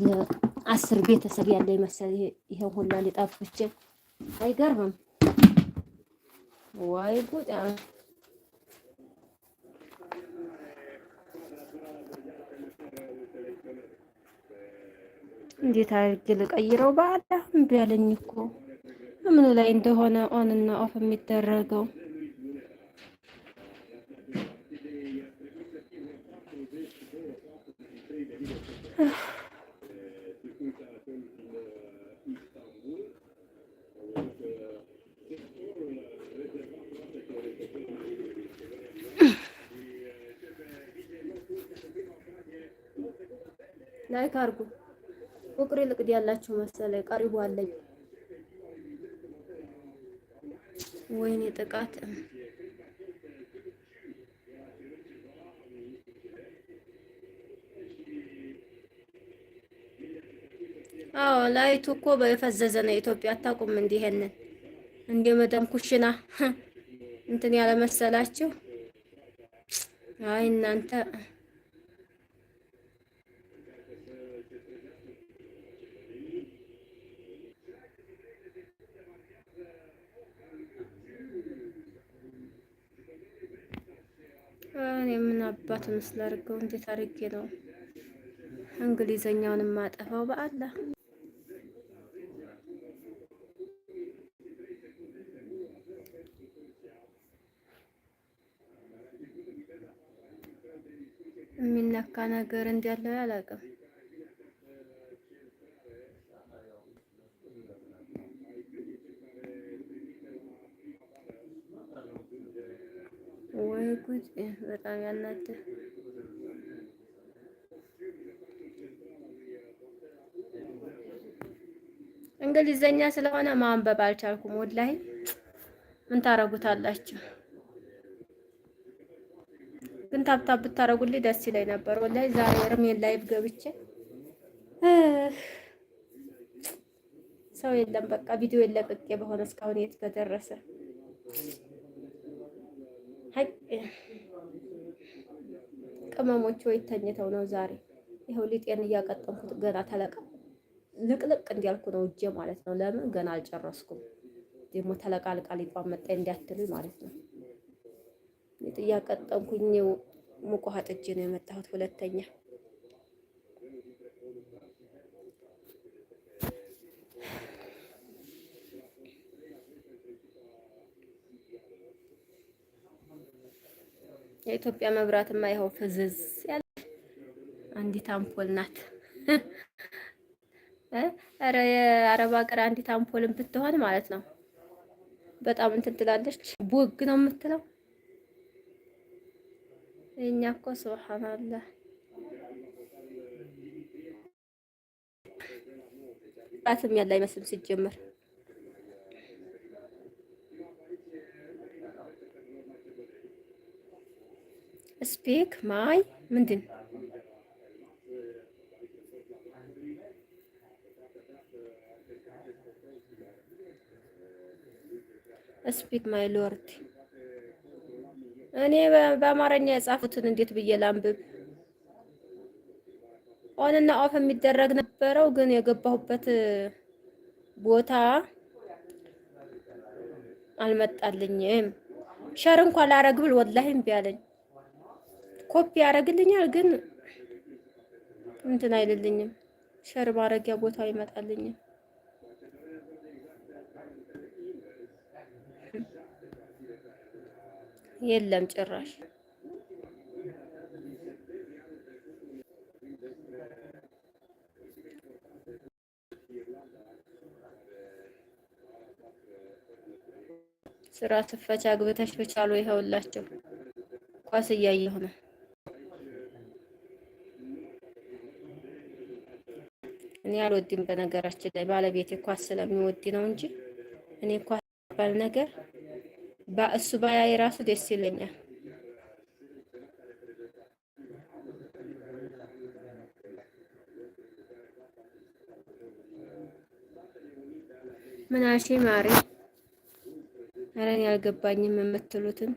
10 ቤተሰብ ያለ ይመስል ይሄን ሁላ ሊጠፍቼ አይገርምም ወይ ጉድ! እንዴት አድርጌ ልቀይረው? በአላህ እምቢ አለኝ እኮ ምኑ ላይ እንደሆነ ኦን እና ኦፍ የሚደረገው። ላይክ አድርጉ። ቁቅሪ ልቅድ ያላችሁ መሰለኝ። ቀሪቡ አለኝ። ወይኔ ጥቃት! አዎ ላይቱ እኮ በፈዘዘ ነው። ኢትዮጵያ አታውቁም እንዲህ ይሄንን እንደ መዳም ኩሽና እንትን ያለ መሰላችሁ? አይ እናንተ እኔ ምን አባት ምስል አድርገው እንዴት አድርጌ ነው እንግሊዘኛውን ማጠፋው? በአላህ የሚነካ ነገር እንዳለ አላውቅም። ወይ ጉድ! በጣም ያናድድ። እንግሊዘኛ ስለሆነ ማንበብ አልቻልኩም። ወላሂ ምን ታረጉታላችሁ? ግን ታብታብ ብታረጉልኝ ደስ ይለኝ ነበር። ወላሂ ዛሬ ርሜን ላይቭ ገብቼ ሰው የለም። በቃ ቪዲዮ የለቅቄ በሆነ እስካሁን የት በደረሰ። ቅመሞች ወይ ተኝተው ነው ዛሬ። ይኸው ሊጤን እያቀጠምኩት ገና ተለቀ ልቅልቅ እንዲያልኩ ነው እጄ ማለት ነው። ለምን ገና አልጨረስኩም። ደግሞ ተለቃልቃ ሊጧን መጣ እንዲያትሉኝ ማለት ነው። ሊጥ እያቀጠምኩኝ ሙቅ ውሃ ጥጄ ነው የመጣሁት። ሁለተኛ የኢትዮጵያ መብራትማ ይኸው ፍዝዝ ያለ አንዲት አምፖል ናት። ኧረ የአረብ ሀገር አንዲት አምፖልን ብትሆን ማለት ነው በጣም እንትን ትላለች። ቦግ ነው የምትለው። እኛ እኮ ሱብሃንአላህ ራስም ያለ አይመስልም ሲጀመር። ስፒክ ማይ ምንድን ስፒክ ማይ ሎርድ። እኔ በአማርኛ የጻፉትን እንዴት ብዬ ላንብብ? ኦን እና ኦፍ የሚደረግ ነበረው ግን የገባሁበት ቦታ አልመጣልኝም። ሸር እንኳን ላረግ ብል ወላሂ እምቢ አለኝ። ኮፒ ያደርግልኛል ግን እንትን አይልልኝም። ሸር ማድረጊያ ቦታ ይመጣልኛል። የለም ጭራሽ። ስራ ስፈቻ አግብተሽ ብቻሉ ይኸውላችሁ ኳስ እያየሁ ነው። እኔ አልወድም በነገራችን ላይ ባለቤቴ ኳስ ስለሚወድ ነው እንጂ እኔ ኳስ ባል ነገር በእሱ ባያይ ራሱ ደስ ይለኛል። ምን አልሽኝ ማሪ? ኧረ እኔ አልገባኝም የምትሉትን